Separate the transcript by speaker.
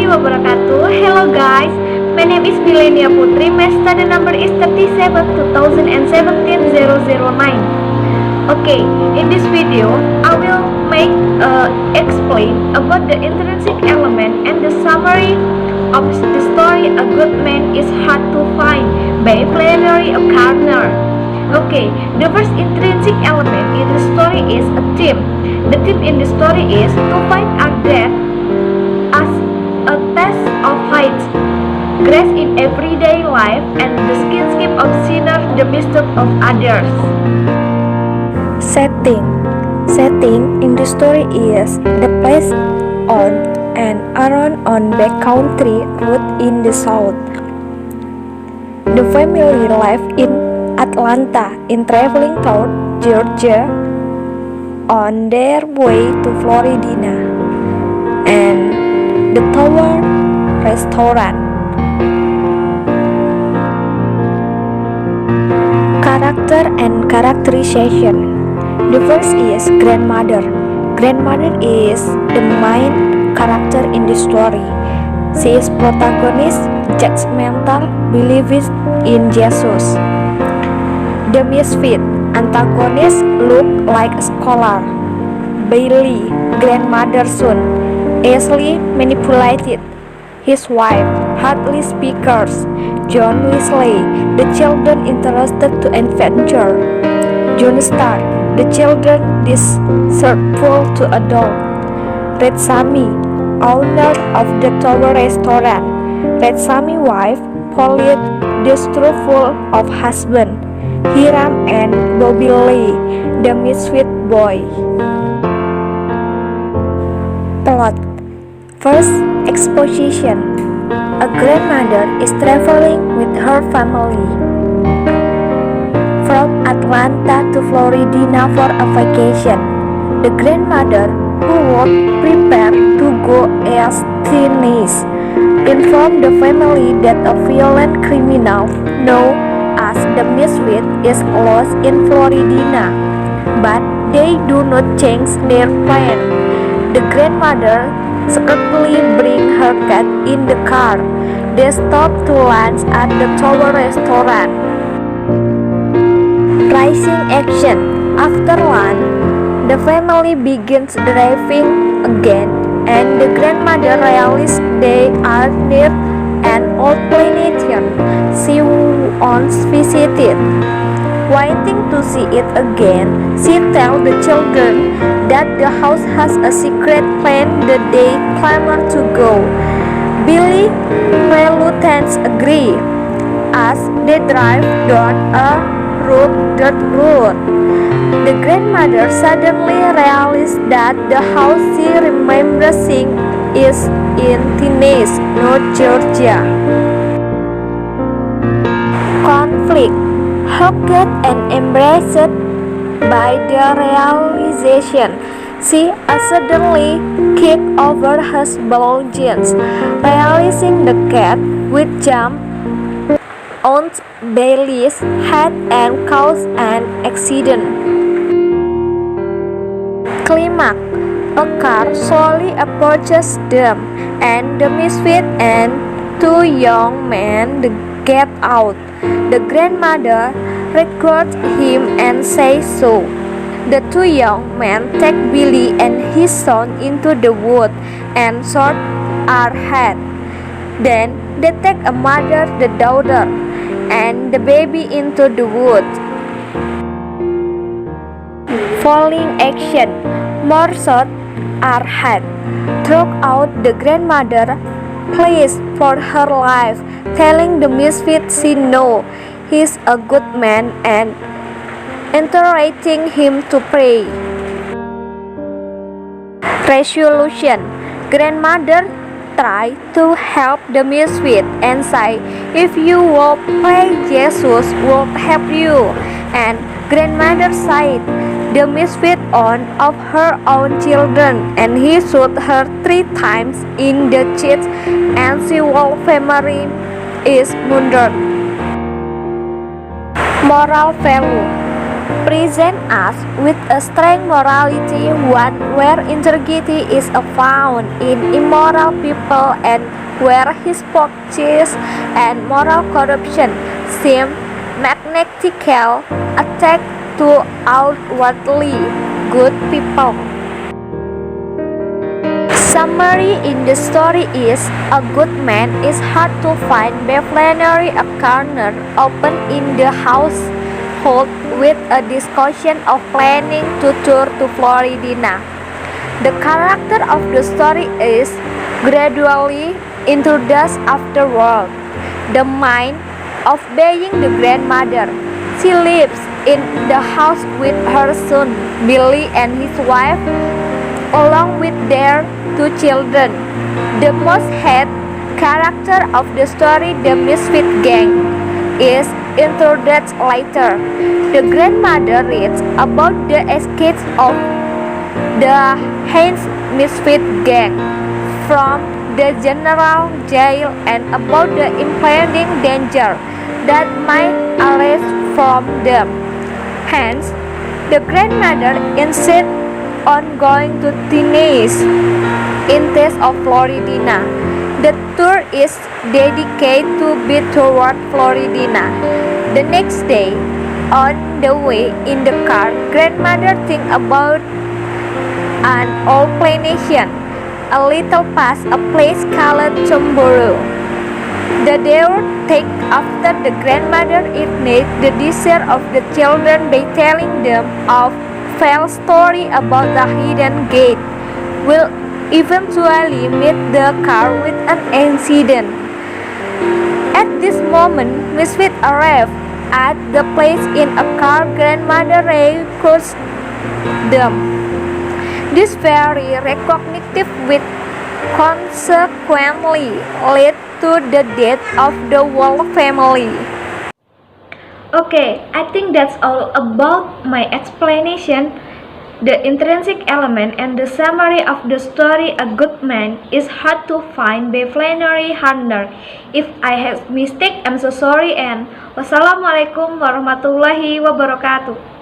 Speaker 1: wabarakatuh. Hello guys, my name is Milenia Putri. My study number is 37 2017 009. Okay, in this video, I will explain about the intrinsic element and the summary of the story A Good Man is Hard to Find by Flannery O'Connor. Okay, the first intrinsic element in the story is a theme. The theme in the story is to find a death as a test of faith, grace in everyday life, and the skinship of sinners, the mistake of others.
Speaker 2: Setting in the story is the place on an Aaron on backcountry road in the south. The family lived in Atlanta in traveling toward Georgia on their way to Florida and the Tower Restaurant. Character and characterization. The first is grandmother. Grandmother is the main character in the story. She is protagonist, judgmental, believes in Jesus. The misfit antagonist look like a scholar. Bailey, grandmother's son. Ashley manipulated. His wife, hardly speakers. John Weasley, the children interested to adventure. John Stark, the children distrustful to adult. Red Sammy, owner of the Tower Restaurant. Red Sammy wife, Polite, distrustful of husband. Hiram and Bobby Lee, the misfit boy. Plot. First, exposition. A grandmother is traveling with her family from Atlanta to Florida for a vacation. The grandmother, who was prepared to go as teenage, informed the family that a violent criminal known as the misfit is lost in Florida, but they do not change their plan. The grandmother secretly brings her cat in the car. They stop to lunch at the Tower Restaurant. Rising action. After lunch, the family begins driving again, and the grandmother realizes they are near an old plantation she once visited. Wanting to see it again, she tells the children that the house has a secret plan that they clamor to go. Billy reluctantly agrees as they drive down a dirt road. The grandmother suddenly realizes that the house she remembers seeing is in Tennessee, not Georgia. Conflict. Hooked and embraced by the realization, she suddenly kicked over her belongings, realizing the cat would jump on Bailey's head and cause an accident. Climax. A car slowly approaches them, and the misfit and two young men get out. The grandmother regards him and says so. The two young men take Billy and his son into the wood and shoot her head. Then they take a mother, the daughter, and the baby into the wood. Falling action. More shots are had. Throughout, the grandmother pleads for her life, telling the misfit she knows he's a good man and encouraging him to pray. Resolution. Grandmother tries to help the misfit and say, if you will pray, Jesus will help you. And grandmother said the misfit one of her own children, and he shot her 3 times in the chest, and she whole family is murdered. Moral value. present us with a strange morality, one where integrity is found in immoral people and where hypocrisy and moral corruption seem magnetical attack to outwardly good people. Summary in the story is a good man is hard to find by Flannery, a corner open in the household with a discussion of planning to tour to Florida. The character of the story is gradually introduced afterward. The mind of being the grandmother. She lives in the house with her son Billy and his wife, along with their two children. The most hated character of the story, the Misfit Gang, is introduced later. The grandmother reads about the escapes of the Haynes Misfit Gang from the general jail and about the impending danger that might arise from them. Hence, the grandmother insists on going to teenage Intes of Florida. The tour is dedicated to be toward Florida. The next day, on the way in the car, grandmother thinks about an old plantation, a little past a place called Chomboro. The deer take after the grandmother ignites the desire of the children by telling them of fell story about the hidden gate will eventually meet the car with an accident. At this moment, Misfit arrive at the place in a car. Grandmother recruits them. This very recognitive with consequently led to the death of the whole family.
Speaker 1: Okay, I think that's all about my explanation. The intrinsic element and the summary of the story A Good Man is Hard to Find by Flannery Hunter. If I have mistake, I'm so sorry, and wassalamualaikum warahmatullahi wabarakatuh.